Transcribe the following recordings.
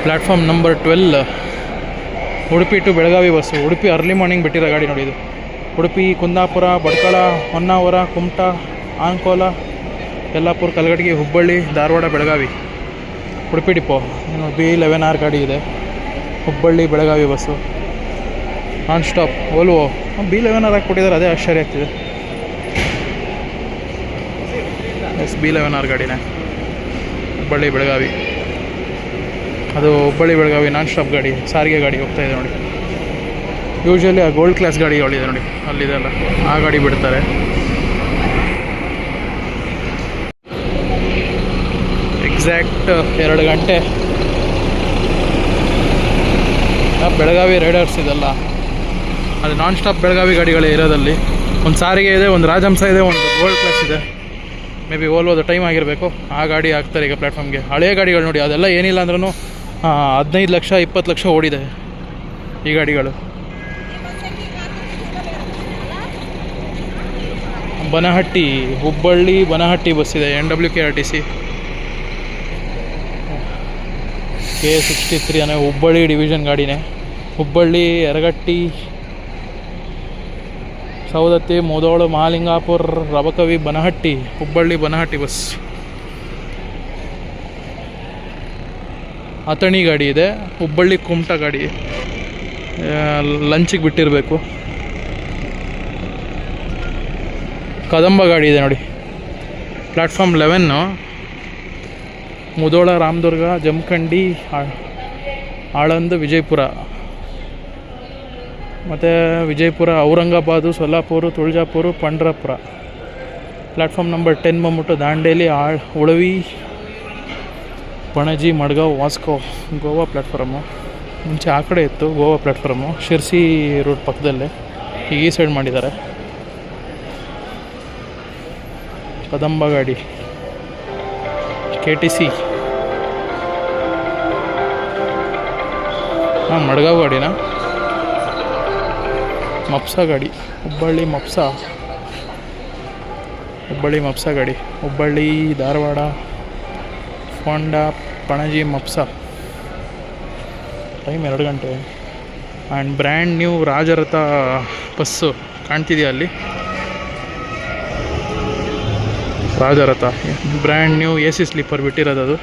Platform number 12 Udupi to Belagavi bus. Udupi early morning ಬಿಟ್ಟಿರೋ ಗಾಡಿ ನೋಡಿ ಇದು. ಉಡುಪಿ, ಕುಂದಾಪುರ, ಭಟ್ಕಳ, ಹೊನ್ನಾವರ, ಕುಮಟಾ, ಆಂಕೋಲ, ಯಲ್ಲಾಪುರ, ಕಲಘಟಗಿ, ಹುಬ್ಬಳ್ಳಿ, ಧಾರವಾಡ, ಬೆಳಗಾವಿ. ಉಡುಪಿ ಡಿಪೋ B11R ಗಾಡಿ ಇದೆ. Hubballi Belagavi bus non stop. Volvo B11R ಹಾಕ್ಬಿಟ್ಟಿದ್ದಾರೆ, ಅದೇ ಆಶ್ಚರ್ಯ ಆಗ್ತಿದೆ. B11R ಗಾಡಿನೇ ಹುಬ್ಬಳ್ಳಿ ಬೆಳಗಾವಿ. ಅದು ಹುಬ್ಬಳ್ಳಿ ಬೆಳಗಾವಿ ನಾನ್ ಸ್ಟಾಪ್ ಗಾಡಿ, ಸಾರಿಗೆ ಗಾಡಿ ಹೋಗ್ತಾಯಿದೆ ನೋಡಿ. ಯೂಶ್ವಲಿ ಆ ಗೋಲ್ಡ್ ಕ್ಲಾಸ್ ಗಾಡಿಗಳಿದೆ ನೋಡಿ, ಅಲ್ಲಿದೆಲ್ಲ ಆ ಗಾಡಿ ಬಿಡ್ತಾರೆ. ಎಕ್ಸಾಕ್ಟ್ 2 ಗಂಟೆ ಬೆಳಗಾವಿ ರೈಡರ್ಸ್ ಇದೆಲ್ಲ, ಅದು ನಾನ್ ಸ್ಟಾಪ್ ಬೆಳಗಾವಿ ಗಾಡಿಗಳೇ ಇರೋದಲ್ಲಿ. ಒಂದು ಸಾರಿಗೆ ಇದೆ, ಒಂದು ರಾಜಹಂಸ ಇದೆ, ಒಂದು ಗೋಲ್ಡ್ ಕ್ಲಾಸ್ ಇದೆ. ಮೇ ಬಿ ಓಲ್ವೋದು ಟೈಮ್ ಆಗಿರಬೇಕು, ಆ ಗಾಡಿ ಹಾಕ್ತಾರೆ ಈಗ ಪ್ಲ್ಯಾಟ್ಫಾರ್ಮ್ಗೆ. ಹಳೆಯ ಗಾಡಿಗಳು ನೋಡಿ, ಅದೆಲ್ಲ ಏನಿಲ್ಲ ಅಂದ್ರೂ 15 ಲಕ್ಷ 20 ಲಕ್ಷ ಓಡಿದೆ ಈ ಗಾಡಿಗಳು. ಬನಹಟ್ಟಿ, ಹುಬ್ಬಳ್ಳಿ ಬನಹಟ್ಟಿ ಬಸ್ ಇದೆ, NWKRTC K63 ಅನ್ನೋ ಹುಬ್ಬಳ್ಳಿ ಡಿವಿಷನ್ ಗಾಡಿನೇ. ಹುಬ್ಬಳ್ಳಿ, ಯರಗಟ್ಟಿ, ಸೌದತ್ತಿ, ಮುಧೋಳ, ಮಹಾಲಿಂಗಾಪುರ, ರಬಕವಿ, ಬನಹಟ್ಟಿ, ಹುಬ್ಬಳ್ಳಿ ಬನಹಟ್ಟಿ ಬಸ್. ಅಥಣಿ ಗಾಡಿ ಇದೆ, ಹುಬ್ಬಳ್ಳಿ ಕುಮಟಾ ಗಾಡಿ ಲಂಚಿಗೆ ಬಿಟ್ಟಿರಬೇಕು. ಕದಂಬ ಗಾಡಿ ಇದೆ ನೋಡಿ, ಪ್ಲ್ಯಾಟ್ಫಾರ್ಮ್ 11 ಮುಧೋಳ, ರಾಮದುರ್ಗ, ಜಮಖಂಡಿ, ಆಳಂದ, ವಿಜಯಪುರ, ಮತ್ತು ವಿಜಯಪುರ, ಔರಂಗಾಬಾದು, ಸೊಲ್ಲಾಪುರ, ತುಳಜಾಪುರ, ಪಂಡ್ರಾಪುರ. ಪ್ಲ್ಯಾಟ್ಫಾರ್ಮ್ ನಂಬರ್ 10 ಬಂದ್ಬಿಟ್ಟು ದಾಂಡೇಲಿ, ಉಳವಿ, ಪಣಜಿ, ಮಡ್ಗಾಂವ್, ವಾಸ್ಕೋ, ಗೋವಾ ಪ್ಲ್ಯಾಟ್ಫಾರ್ಮು. ಮುಂಚೆ ಆ ಕಡೆ ಇತ್ತು ಗೋವಾ ಪ್ಲ್ಯಾಟ್ಫಾರ್ಮು, ಶಿರ್ಸಿ ರೂಟ್ ಪಕ್ಕದಲ್ಲೇ, ಈಗ ಈ ಸೈಡ್ ಮಾಡಿದ್ದಾರೆ. ಕದಂಬ ಗಾಡಿ KTC. ಮಡ್ಗಾಂವ್ ಗಾಡಿನಾ? ಮಪ್ಸಾ ಗಾಡಿ, ಹುಬ್ಬಳ್ಳಿ ಮಪ್ಸಾ ಗಾಡಿ, ಹುಬ್ಬಳ್ಳಿ, ಧಾರವಾಡ, ಫೋಂಡಾ, ಪಣಜಿ, ಮಪ್ಸಾ. ಟೈಮ್ 2 ಗಂಟೆ. And brand new Rajaratha bus ಕಾಣ್ತಿದೆಯಾ ಅಲ್ಲಿ? Rajaratha brand new AC sleeper ಬಿಟ್ಟಿರೋದು. ಅದು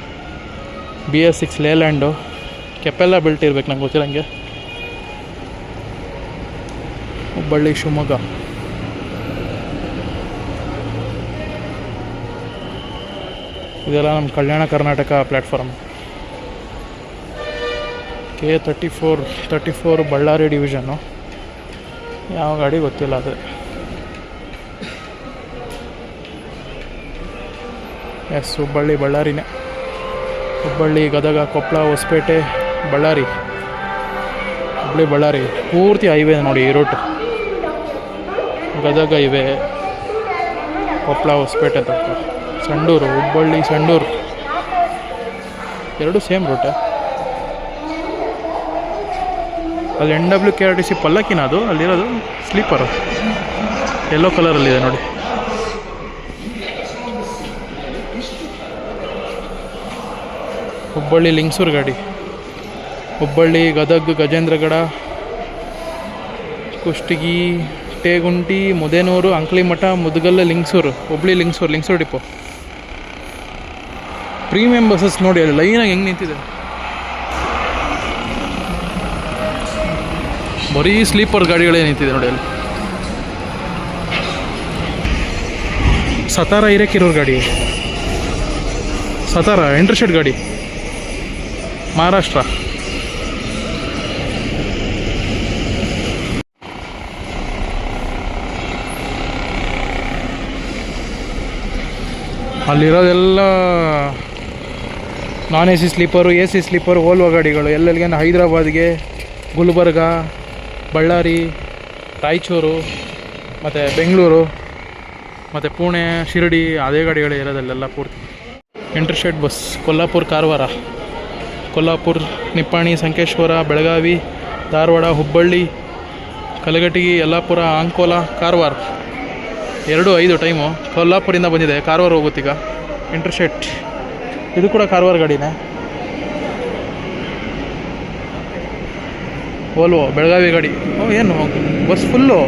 BS6 ಲೇಲ್ಯಾಂಡು, ಕೆಪೆಲ್ಲ ಬಿಲ್ಟ್ ಇರ್ಬೇಕು ನಂಗೆ ಗೊತ್ತಿರಂಗೆ. ಹುಬ್ಬಳ್ಳಿ, ಶಿವಮೊಗ್ಗ. ಇದೆಲ್ಲ ನಮ್ಮ Kalyana Karnataka platform. K34 Ballari division. ಯಾವ ಗಾಡಿ ಗೊತ್ತಿಲ್ಲ ಅದು. ಎಸ್, ಹುಬ್ಬಳ್ಳಿ ಬಳ್ಳಾರಿನೇ. ಹುಬ್ಬಳ್ಳಿ, ಗದಗ, ಕೊಪ್ಪಳ, ಹೊಸಪೇಟೆ, ಬಳ್ಳಾರಿ. ಹುಬ್ಬಳ್ಳಿ ಬಳ್ಳಾರಿ ಪೂರ್ತಿ ಹೈವೇ ನೋಡಿ ಈ ರೂಟ್. ಗದಗ ಹೈವೇ, ಕೊಪ್ಪಳ, ಹೊಸಪೇಟೆ ತನಕ. ಸಂಡೂರು, ಹುಬ್ಬಳ್ಳಿ, ಸಂಡೂರು ಎರಡು ಸೇಮ್ ರೂಟೇ. ಅಲ್ಲಿ NWKRTC ಪಲ್ಲಕ್ಕಿನ ಅದು, ಅಲ್ಲಿರೋದು ಸ್ಲೀಪರು, ಯೆಲ್ಲೋ ಕಲರಲ್ಲಿದೆ ನೋಡಿ. ಹುಬ್ಬಳ್ಳಿ ಲಿಂಗಸೂರು ಗಾಡಿ, Hubballi, Gadag, Gajendragad, Kushtagi, Tegunti, Mudenur, Ankalimath, Mudgal, Lingsugur. Hubballi Lingsugur depot. Premium buses ನೋಡಿ ಅಲ್ಲಿ ಲೈನಾಗಿ ಹೆಂಗೆ ನಿಂತಿದೆ. ಬರೀ ಸ್ಲೀಪರ್ ಗಾಡಿಗಳೇ ನಿಂತಿದೆ ನೋಡಿ ಅಲ್ಲಿ. ಸತಾರ ಹಿರೇಕೆರೂರು ಗಾಡಿ, ಸತಾರ ಇಂಟರ್ಶೆಡ್ ಗಾಡಿ, ಮಹಾರಾಷ್ಟ್ರ. ಅಲ್ಲಿರೋದೆಲ್ಲ ನಾನ್ AC sleeper, AC sleeper, Volvo ಗಾಡಿಗಳು. ಎಲ್ಲೆಲ್ಲಿಗೆ ಹೈದ್ರಾಬಾದ್ಗೆ, ಗುಲ್ಬರ್ಗ, ಬಳ್ಳಾರಿ, ರಾಯಚೂರು, ಮತ್ತು ಬೆಂಗಳೂರು, ಮತ್ತು ಪುಣೆ, ಶಿರಡಿ, ಅದೇ ಗಾಡಿಗಳೇ ಇರೋದಲ್ಲೆಲ್ಲ ಪೂರ್ತಿ. ಇಂಟರ್ಶೆಡ್ ಬಸ್, ಕೊಲ್ಲಾಪುರ, ಕಾರವಾರ, ಕೊಲ್ಲಾಪುರ, ನಿಪ್ಪಾಣಿ, ಸಂಕೇಶ್ವರ, ಬೆಳಗಾವಿ, ಧಾರವಾಡ, ಹುಬ್ಬಳ್ಳಿ, ಕಲಘಟಗಿ, ಯಲ್ಲಾಪುರ, ಅಂಕೋಲ, ಕಾರವಾರ. 2:05 ಟೈಮು. ಕೊಲ್ಲಾಪುರಿಂದ ಬಂದಿದೆ, ಕಾರವಾರ ಹೋಗುತ್ತೀಗ. ಇಂಟರ್ಶೆಟ್ ಇದು ಕೂಡ ಕಾರವಾರ ಗಾಡಿನೇ. ಓಲ್ವೋ ಬೆಳಗಾವಿ ಗಾಡಿ. ಓ ಏನು ಬಸ್ ಫುಲ್ಲು.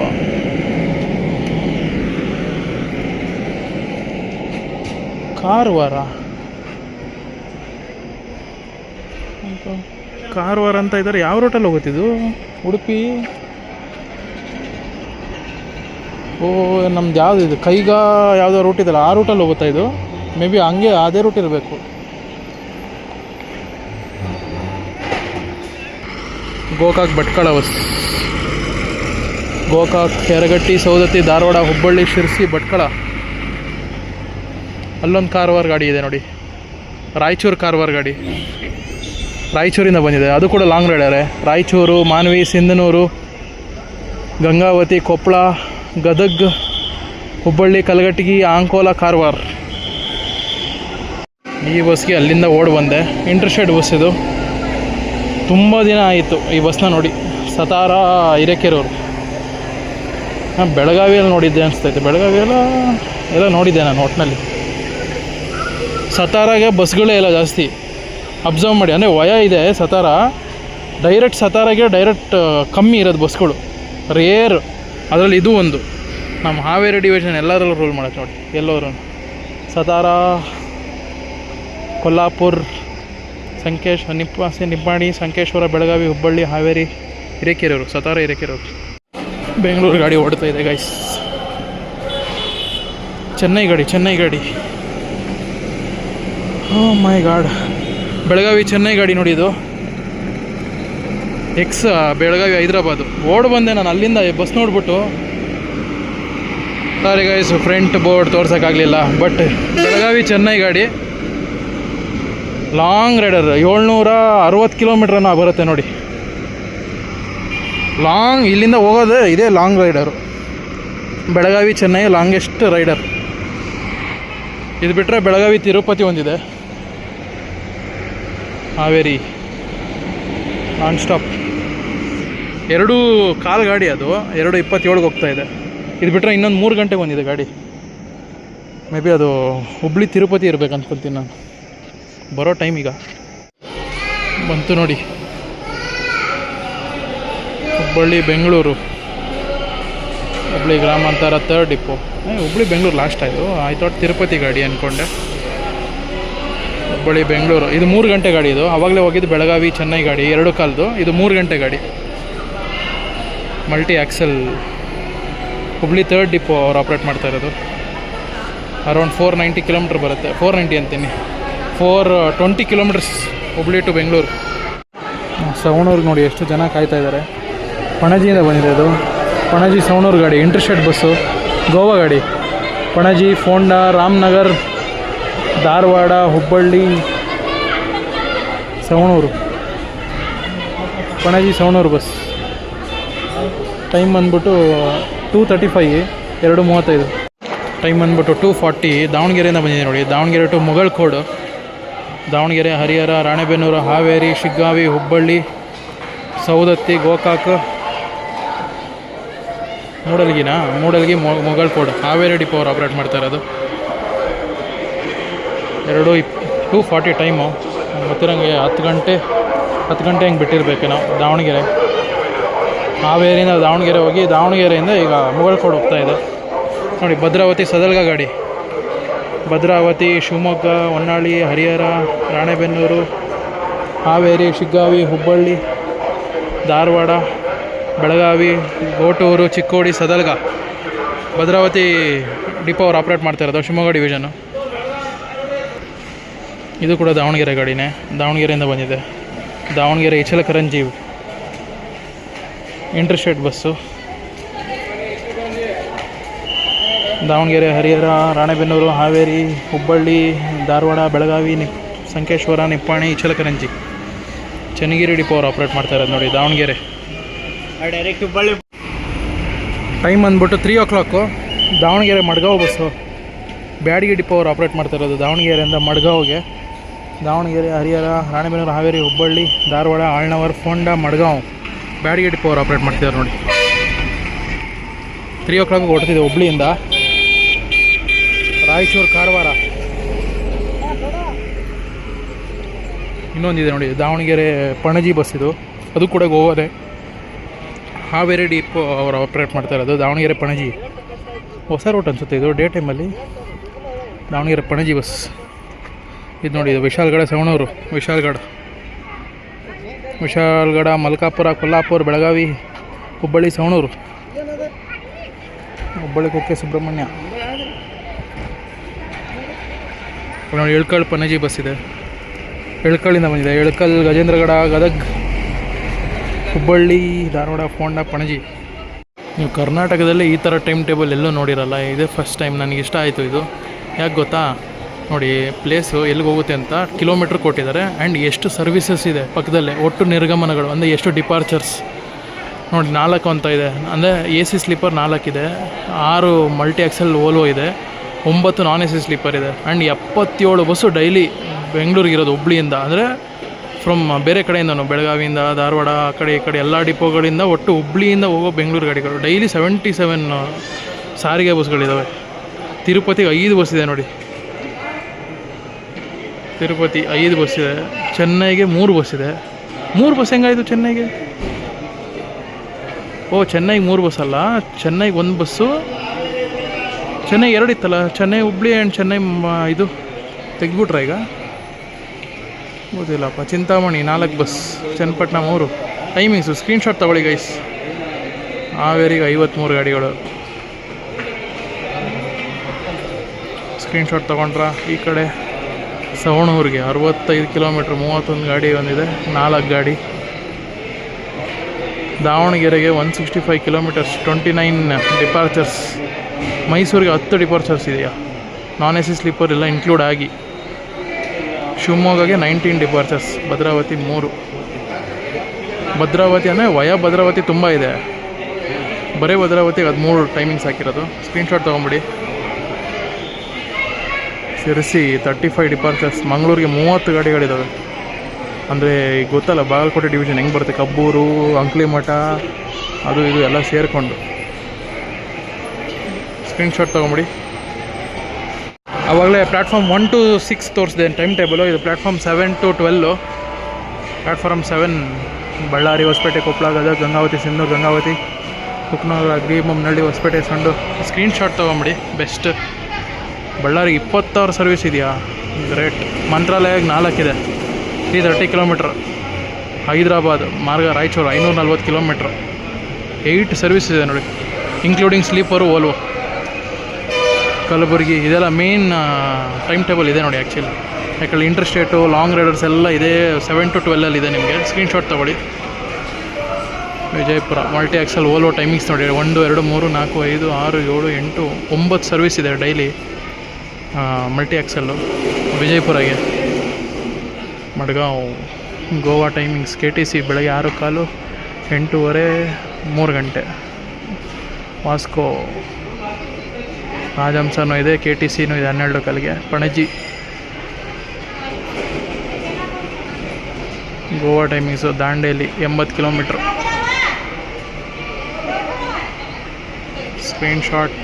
ಕಾರವಾರ ಕಾರವಾರ ಅಂತ ಇದ್ದಾರೆ. ಯಾವ ರೂಟಲ್ಲಿ ಹೋಗುತ್ತಿದ್ದು? ಉಡುಪಿ. ಓ ನಮ್ದು ಯಾವುದು ಇದು ಕೈಗ ಯಾವುದೋ ರೂಟ್ ಇದಲ್ಲ, ಆ ರೂಟಲ್ಲಿ ಹೋಗುತ್ತಾ ಇದು? ಮೇ ಬಿ ಹಂಗೆ ಅದೇ ರೂಟ್ ಇರಬೇಕು. ಗೋಕಾಕ್ ಭಟ್ಕಳ ಬಸ್. ಗೋಕಾಕ್, ಯರಗಟ್ಟಿ, ಸೌದತ್ತಿ, ಧಾರವಾಡ, ಹುಬ್ಬಳ್ಳಿ, ಶಿರ್ಸಿ, ಭಟ್ಕಳ. ಅಲ್ಲೊಂದು ಕಾರವಾರ ಗಾಡಿ ಇದೆ ನೋಡಿ, ರಾಯಚೂರು ಕಾರವಾರ ಗಾಡಿ. ರಾಯಚೂರಿಂದ ಬಂದಿದೆ, ಅದು ಕೂಡ ಲಾಂಗ್ ರೈಡರೇ. ರಾಯಚೂರು, ಮಾನ್ವಿ, ಸಿಂಧನೂರು, ಗಂಗಾವತಿ, ಕೊಪ್ಪಳ, ಗದಗ್, ಹುಬ್ಬಳ್ಳಿ, ಕಲಘಟಗಿ, ಅಂಕೋಲ, ಕಾರವಾರ. ಈ ಬಸ್ಗೆ ಅಲ್ಲಿಂದ ಓಡಿ ಬಂದೆ. ಇಂಟರ್ಸ್ಟೇಟ್ ಬಸ್ ಇದು. ತುಂಬ ದಿನ ಆಯಿತು ಈ ಬಸ್ನ ನೋಡಿ. ಸತಾರ, ಹಿರೇಕೆರೂರು. ನಾನು ಬೆಳಗಾವಿಯಲ್ಲಿ ನೋಡಿದ್ದೆ ಅನಿಸ್ತೈತೆ. ಬೆಳಗಾವಿಯೆಲ್ಲ ನೋಡಿದ್ದೆ ನಾನು ಒಟ್ಟಿನಲ್ಲಿ. ಸತಾರಾಗೆ ಬಸ್ಗಳೇ ಇಲ್ಲ ಜಾಸ್ತಿ, ಅಬ್ಸರ್ವ್ ಮಾಡಿ. ಅಂದರೆ ವಯ ಇದೆ ಸತಾರ, ಡೈರೆಕ್ಟ್ ಸತಾರಾಗೆ ಡೈರೆಕ್ಟ್ ಕಮ್ಮಿ ಇರೋದು ಬಸ್ಗಳು, ರೇರ್. ಅದರಲ್ಲಿ ಇದು ಒಂದು. ನಮ್ಮ ಹಾವೇರಿ ಡಿವಿಷನ್ ಎಲ್ಲರಲ್ಲೂ ರೂಲ್ ಮಾಡೋದು ನೋಡಿ, ಎಲ್ಲರೂ. ಸತಾರ, ಕೊಲ್ಲಾಪುರ, ನಿಪ್ಪಾಣಿ, ಸಂಕೇಶ್ವರ, ಬೆಳಗಾವಿ, ಹುಬ್ಬಳ್ಳಿ, ಹಾವೇರಿ, ಹಿರೇಕೆರೂರು. ಸತಾರ, ಹಿರೇಕೆರೂರು. ಬೆಂಗಳೂರು ಗಾಡಿ ಓಡ್ತಾ ಇದೆ ಗೈಸ್. ಚೆನ್ನೈ ಗಾಡಿ. ಓ ಮೈ ಗಾಡ್. ಬೆಳಗಾವಿ ಚೆನ್ನೈ ಗಾಡಿ ನೋಡಿ ಇದು. ಬೆಳಗಾವಿ ಹೈದ್ರಾಬಾದು. ಓಡ್ ಬಂದೆ ನಾನು ಅಲ್ಲಿಂದ ಬಸ್ ನೋಡ್ಬಿಟ್ಟು. ಸಾರಿ ಗೈಸ್, ಫ್ರಂಟ್ ಬೋರ್ಡ್ ತೋರ್ಸೋಕ್ಕಾಗಲಿಲ್ಲ. ಬಟ್ ಬೆಳಗಾವಿ ಚೆನ್ನೈ ಗಾಡಿ ಲಾಂಗ್ ರೈಡರ್. 760 ಕಿಲೋಮೀಟ್ರನ್ನ ಬರುತ್ತೆ ನೋಡಿ. ಲಾಂಗ್ ಇಲ್ಲಿಂದ ಹೋಗೋದೇ ಇದೇ long rider. Belagavi Chennai longest rider. ಇದು ಬಿಟ್ಟರೆ ಬೆಳಗಾವಿ ತಿರುಪತಿ ಒಂದಿದೆ. Haveri non stop. 2:15 ಗಾಡಿ ಅದು. 2:27 ಹೋಗ್ತಾ ಇದೆ. ಇದು ಬಿಟ್ಟರೆ ಇನ್ನೊಂದು 3 ಗಂಟೆಗೆ ಬಂದಿದೆ ಗಾಡಿ. ಮೇ ಬಿ ಅದು ಹುಬ್ಳಿ ತಿರುಪತಿ ಇರಬೇಕು ಅಂದ್ಕೊತೀನಿ ನಾನು. ಬರೋ ಟೈಮ್ ಈಗ ಬಂತು ನೋಡಿ. ಹುಬ್ಬಳ್ಳಿ ಬೆಂಗಳೂರು, ಹುಬ್ಬಳ್ಳಿ ಗ್ರಾಮಾಂತರ 3rd depot. Hubballi Bengaluru last ಆಯಿತು. ಐ ಥಾಟ್ ತಿರುಪತಿ ಗಾಡಿ ಅಂದ್ಕೊಂಡೆ. ಹುಬ್ಬಳ್ಳಿ ಬೆಂಗಳೂರು. ಇದು 3 ಗಂಟೆ ಗಾಡಿ. ಇದು ಆವಾಗಲೇ ಹೋಗಿದ್ದು ಬೆಳಗಾವಿ ಚೆನ್ನೈ ಗಾಡಿ 2 ಕಾಲ್ದು. ಇದು 3 ಗಂಟೆ ಗಾಡಿ, multi axle. Hubballi 3rd depot ಅವ್ರು ಆಪ್ರೇಟ್ ಮಾಡ್ತಾ ಇರೋದು. ಅರೌಂಡ್ 490 ಕಿಲೋಮೀಟ್ರ್ ಬರುತ್ತೆ. 490 ಅಂತೀನಿ, 420 ಕಿಲೋಮೀಟರ್ಸ್ ಹುಬ್ಬಳ್ಳಿ ಟು ಬೆಂಗಳೂರು. ಸವಣೂರಿಗೆ ನೋಡಿ ಎಷ್ಟು ಜನ ಕಾಯ್ತಾ ಇದ್ದಾರೆ. ಪಣಜಿಯಿಂದ ಬಂದಿದೆ ಅದು. ಪಣಜಿ ಸವಣೂರು ಗಾಡಿ, ಇಂಟರ್ಸ್ಟೇಟ್ ಬಸ್ಸು. ಗೋವಾ ಗಾಡಿ. ಪಣಜಿ, ಫೋಂಡಾ, ರಾಮನಗರ್, ಧಾರವಾಡ, ಹುಬ್ಬಳ್ಳಿ, ಸವಣೂರು. ಪಣಜಿ ಸವಣೂರು ಬಸ್. ಟೈಮ್ ಬಂದ್ಬಿಟ್ಟು 2:35, 2:35. ಟೈಮ್ ಬಂದ್ಬಿಟ್ಟು 2:40. ದಾವಣಗೆರೆಯಿಂದ ಬಂದಿದೆ ನೋಡಿ. ದಾವಣಗೆರೆ ಟು ಮುಗಳಖೋಡು. ದಾವಣಗೆರೆ, ಹರಿಹರ, ರಾಣೆಬೆನ್ನೂರು, ಹಾವೇರಿ, ಶಿಗ್ಗಾವಿ, ಹುಬ್ಬಳ್ಳಿ, ಸೌದತ್ತಿ, ಗೋಕಾಕ್, ಮೂಡಲ್ಗಿ, ಮುಗಳಖೋಡು. ಹಾವೇರಿ ಡಿಪೋ ಅವ್ರು ಆಪ್ರೇಟ್ ಮಾಡ್ತಾ ಇರೋದು. 2:40 ಟೈಮು. ಗೊತ್ತಿರೋಂಗೆ 10 ಗಂಟೆ ಹಂಗೆ ಬಿಟ್ಟಿರಬೇಕೇನೋ. ದಾವಣಗೆರೆ, ಹಾವೇರಿಯಿಂದ ದಾವಣಗೆರೆ ಹೋಗಿ, ದಾವಣಗೆರೆಯಿಂದ ಈಗ ಮುಗಳಖೋಡು ಹೋಗ್ತಾ ಇದೆ ನೋಡಿ. ಭದ್ರಾವತಿ ಸದಲ್ಗ ಗಾಡಿ. ಭದ್ರಾವತಿ, ಶಿವಮೊಗ್ಗ, ಹೊನ್ನಾಳಿ, ಹರಿಹರ, ರಾಣೆಬೆನ್ನೂರು, ಹಾವೇರಿ, ಶಿಗ್ಗಾವಿ, ಹುಬ್ಬಳ್ಳಿ, ಧಾರವಾಡ, ಬೆಳಗಾವಿ, ಗೋಟೂರು, ಚಿಕ್ಕೋಡಿ, ಸದಲ್ಗ. ಭದ್ರಾವತಿ ಡಿಪೋ ಅವ್ರು ಆಪ್ರೇಟ್ ಮಾಡ್ತಾ ಇರೋದು, ಶಿವಮೊಗ್ಗ ಡಿವಿಷನ್ನು. ಇದು ಕೂಡ ದಾವಣಗೆರೆ ಗಾಡಿನೇ, ದಾವಣಗೆರೆಯಿಂದ ಬಂದಿದೆ. Davanagere Ichalkaranji interstate bus. Davanagere, Harihar, Ranebennur, Haveri, Hubballi, Dharwad, Belagavi, Sankeshwar, Nippani, Ichalkaranji. Channagiri depot ಅವ್ರು ಆಪ್ರೇಟ್ ಮಾಡ್ತಾ ಇರೋದು ನೋಡಿ, ದಾವಣಗೆರೆ. ಡೈರೆಕ್ಟ್ ಹುಬ್ಬಳ್ಳಿ. ಟೈಮ್ ಬಂದ್ಬಿಟ್ಟು 3 o'clock. Davanagere Madgaon bus. Byadgi depot ಅವ್ರು ಆಪ್ರೇಟ್ ಮಾಡ್ತಾ ಇರೋದು ದಾವಣಗೆರೆಯಿಂದ ಮಡ್ಗಾಂವ್ಗೆ. ದಾವಣಗೆರೆ, ಹರಿಹರ, ರಾಣೆಬೆನ್ನೂರು, ಹಾವೇರಿ, ಹುಬ್ಬಳ್ಳಿ, ಧಾರವಾಡ, ಆಳ್ನವರ್, ಫೋಂಡಾ, ಮಡ್ಗಾಂವ್. ಬ್ಯಾಡಗಿ ಡಿಪೋ ಅವ್ರು ಆಪ್ರೇಟ್ ಮಾಡ್ತಿದ್ದಾರೆ ನೋಡಿ. 3 o'clock ಹೊರಟಿದೆ ಹುಬ್ಳಿಯಿಂದ. ರಾಯಚೂರು, ಕಾರವಾರ. ಇನ್ನೊಂದಿದೆ ನೋಡಿ, ದಾವಣಗೆರೆ ಪಣಜಿ ಬಸ್ ಇದು. ಅದು ಕೂಡ ಗೋವಾದೆ. ಹಾವೇರಿ ಡಿಪೋ ಅವರು ಆಪ್ರೇಟ್ ಮಾಡ್ತಾ ಇರೋದು. ದಾವಣಗೆರೆ ಪಣಜಿ ಹೊಸ ರೂಟ್ ಅನಿಸುತ್ತೆ ಇದು, ಡೇ ಟೈಮಲ್ಲಿ. ದಾವಣಗೆರೆ ಪಣಜಿ ಬಸ್ ಇದು ನೋಡಿ. ಇದು ವಿಶಾಲಗಡ, ಸವಣೂರು, ವಿಶಾಲಗಡ, ಮಲ್ಕಾಪುರ, ಕೊಲ್ಲಾಪುರ, ಬೆಳಗಾವಿ, ಹುಬ್ಬಳ್ಳಿ, ಸವಣೂರು, ಹುಬ್ಬಳ್ಳಿ, ಕುಕ್ಕೆ ಸುಬ್ರಹ್ಮಣ್ಯ. ನೋಡಿ ಇಳ್ಕಲ್ ಪಣಜಿ ಬಸ್ ಇದೆ, ಇಳ್ಕಲ್ಲಿಂದ ಬಂದಿದೆ. ಇಳ್ಕಲ್, ಗಜೇಂದ್ರಗಡ, ಗದಗ್, ಹುಬ್ಬಳ್ಳಿ, ಧಾರವಾಡ, ಫೋಂಡಾ, ಪಣಜಿ. ನೀವು ಕರ್ನಾಟಕದಲ್ಲಿ ಈ ಥರ ಟೈಮ್ ಟೇಬಲ್ ಎಲ್ಲೂ ನೋಡಿರಲ್ಲ, ಇದೇ ಫಸ್ಟ್ ಟೈಮ್. ನನಗೆ ಇಷ್ಟ ಆಯಿತು ಇದು. ಯಾಕೆ ಗೊತ್ತಾ, ನೋಡಿ ಪ್ಲೇಸು ಎಲ್ಲಿಗೆ ಹೋಗುತ್ತೆ ಅಂತ ಕಿಲೋಮೀಟ್ರ್ ಕೊಟ್ಟಿದ್ದಾರೆ. ಆ್ಯಂಡ್ ಎಷ್ಟು ಸರ್ವಿಸಸ್ ಇದೆ ಪಕ್ಕದಲ್ಲೇ, ಒಟ್ಟು ನಿರ್ಗಮನಗಳು ಅಂದರೆ ಎಷ್ಟು ಡಿಪಾರ್ಚರ್ಸ್ ನೋಡಿ. 4 ಅಂತ ಇದೆ, ಅಂದರೆ AC ಸ್ಲೀಪರ್ 4 ಇದೆ, 6 ಮಲ್ಟಿ ಎಕ್ಸೆಲ್ ಓಲ್ವೋ ಇದೆ, 9 ನಾನ್ AC ಸ್ಲೀಪರ್ ಇದೆ. ಆ್ಯಂಡ್ 77 ಬಸ್ಸು ಡೈಲಿ ಬೆಂಗಳೂರಿಗೆ ಇರೋದು, ಹುಬ್ಳಿಯಿಂದ. ಅಂದರೆ ಫ್ರಮ್ ಬೇರೆ ಕಡೆಯಿಂದನೂ, ಬೆಳಗಾವಿಯಿಂದ, ಧಾರವಾಡ, ಆ ಕಡೆ ಈ ಕಡೆ ಎಲ್ಲ ಡಿಪೋಗಳಿಂದ ಒಟ್ಟು ಹುಬ್ಳಿಯಿಂದ ಹೋಗೋ ಬೆಂಗಳೂರು ಗಾಡಿಗಳು. ಡೈಲಿ 77 ಸಾರಿಗೆ ಬಸ್ಗಳಿದ್ದಾವೆ. ತಿರುಪತಿಗೆ 5 ಬಸ್ ಇದೆ ನೋಡಿ, ತಿರುಪತಿ 5 ಬಸ್ ಇದೆ. ಚೆನ್ನೈಗೆ 3 ಬಸ್ ಇದೆ. 3 ಬಸ್ ಹೆಂಗಾಯಿತು ಚೆನ್ನೈಗೆ? ಚೆನ್ನೈಗೆ 3 ಬಸ್ ಅಲ್ಲ, ಚೆನ್ನೈಗೆ 1 ಬಸ್ಸು, ಚೆನ್ನೈ 2 ಇತ್ತಲ್ಲ. ಚೆನ್ನೈ ಹುಬ್ಳಿ ಆ್ಯಂಡ್ ಚೆನ್ನೈ ಇದು ತೆಗೆದ್ಬಿಟ್ರ ಈಗ? ಗೊತ್ತಿಲ್ಲಪ್ಪ. Chintamani 4 bus, Channapatna 3. Timings screenshot ತೊಗೊಳ್ಳಿ ಗೈಸ್. ಹಾವೇರಿಗೆ 53 ಗಾಡಿಗಳು. ಸ್ಕ್ರೀನ್ಶಾಟ್ ತೊಗೊಂಡ್ರ. ಈ ಕಡೆ ಸವಣೂರಿಗೆ 65 ಕಿಲೋಮೀಟ್ರ್, 31 ಗಾಡಿ ಬಂದಿದೆ, 4 ಗಾಡಿ. ದಾವಣಗೆರೆಗೆ 165 ಕಿಲೋಮೀಟರ್ಸ್, 29 ಡಿಪಾರ್ಚರ್ಸ್. ಮೈಸೂರಿಗೆ 10 ಡಿಪಾರ್ಚರ್ಸ್ ಇದೆಯಾ, ನಾನ್ AC ಸ್ಲೀಪರ್ ಎಲ್ಲ ಇನ್ಕ್ಲೂಡ್ ಆಗಿ. ಶಿವಮೊಗ್ಗಗೆ 19 ಡಿಪಾರ್ಚರ್ಸ್, ಭದ್ರಾವತಿ 3. ಭದ್ರಾವತಿ ಅಂದರೆ ವಯ ಭದ್ರಾವತಿ ತುಂಬ ಇದೆ, ಬರೀ ಭದ್ರಾವತಿಗೆ 13 ಟೈಮಿಂಗ್ಸ್ ಹಾಕಿರೋದು. ಸ್ಕ್ರೀನ್ಶಾಟ್ ತೊಗೊಂಬಿಡಿ. ಶಿರಸಿ 35 ಡಿಪಾರ್ಚರ್ಸ್. ಮಂಗಳೂರಿಗೆ 30 ಗಾಡಿಗಳಿದ್ದಾವೆ. ಅಂದರೆ ಈಗ ಗೊತ್ತಲ್ಲ ಬಾಗಲಕೋಟೆ ಡಿವಿಷನ್ ಹೆಂಗೆ ಬರುತ್ತೆ, ಕಬ್ಬೂರು, ಅಂಕ್ಲಿಮಠ, ಅದು ಇದು ಎಲ್ಲ ಸೇರಿಕೊಂಡು. ಸ್ಕ್ರೀನ್ಶಾಟ್ ತೊಗೊಂಬಿಡಿ. ಆವಾಗಲೇ ಪ್ಲ್ಯಾಟ್ಫಾರ್ಮ್ 1 to 6 ತೋರಿಸಿದೆ ಟೈಮ್ ಟೇಬಲು. ಇದು platform 7 to 12. Platform 7 Ballari, Hosapete, Koppal, Gadag, Gangavati, Sindhur, Gangavati, Kuknur, Agribommanahalli, Hosapete, Sandur. Screenshot ತೊಗೊಂಬಿಡಿ, ಬೆಸ್ಟ್. ಬಳ್ಳಾರಿಗೆ 20 ಸರ್ವಿಸ್ ಇದೆಯಾ, ಗ್ರೇಟ್. ಮಂತ್ರಾಲಯಕ್ಕೆ 4 ಇದೆ, 330 ಕಿಲೋಮೀಟ್ರ್. ಹೈದರಾಬಾದ್ ಮಾರ್ಗ ರಾಯಚೂರು 540 ಕಿಲೋಮೀಟ್ರ್, 8 ಸರ್ವಿಸ್ ಇದೆ ನೋಡಿ, ಇನ್ಕ್ಲೂಡಿಂಗ್ ಸ್ಲೀಪರು, ಓಲ್ವೋ. ಕಲಬುರಗಿ ಇದೆಲ್ಲ ಮೇನ್ ಟೈಮ್ ಟೇಬಲ್ ಇದೆ ನೋಡಿ ಆ್ಯಕ್ಚುಲಿ. ಯಾಕಂದರೆ ಇಂಟರ್ಸ್ಟೇಟು, ಲಾಂಗ್ ರೈಡರ್ಸ್ ಎಲ್ಲ ಇದೆ. 7 to 12 ಇದೆ ನಿಮಗೆ. ಸ್ಕ್ರೀನ್ಶಾಟ್ ತೊಗೊಳ್ಳಿ. Vijayapura multi axle Volvo timings ನೋಡಿ, 1, 2, 3, 4, 5, 6, 7, 8, 9 ಸರ್ವಿಸ್ ಇದೆ ಡೈಲಿ ಮಲ್ಟಿ ಎಕ್ಸೆಲ್ಲು. ವಿಜಯಪುರಗೆ. ಮಡ್ಗಾಂವ್, ಗೋವಾ ಟೈಮಿಂಗ್ಸ್ KTC ಬೆಳಗ್ಗೆ 6:15, 8:30, 3 ಗಂಟೆ. ವಾಸ್ಕೋ ರಾಜಹಂಸನೂ ಇದೆ, KTCನೂ ಇದೆ 12:15ಗೆ. Panaji Goa timings. Dandeli 80 kilometre. Screenshot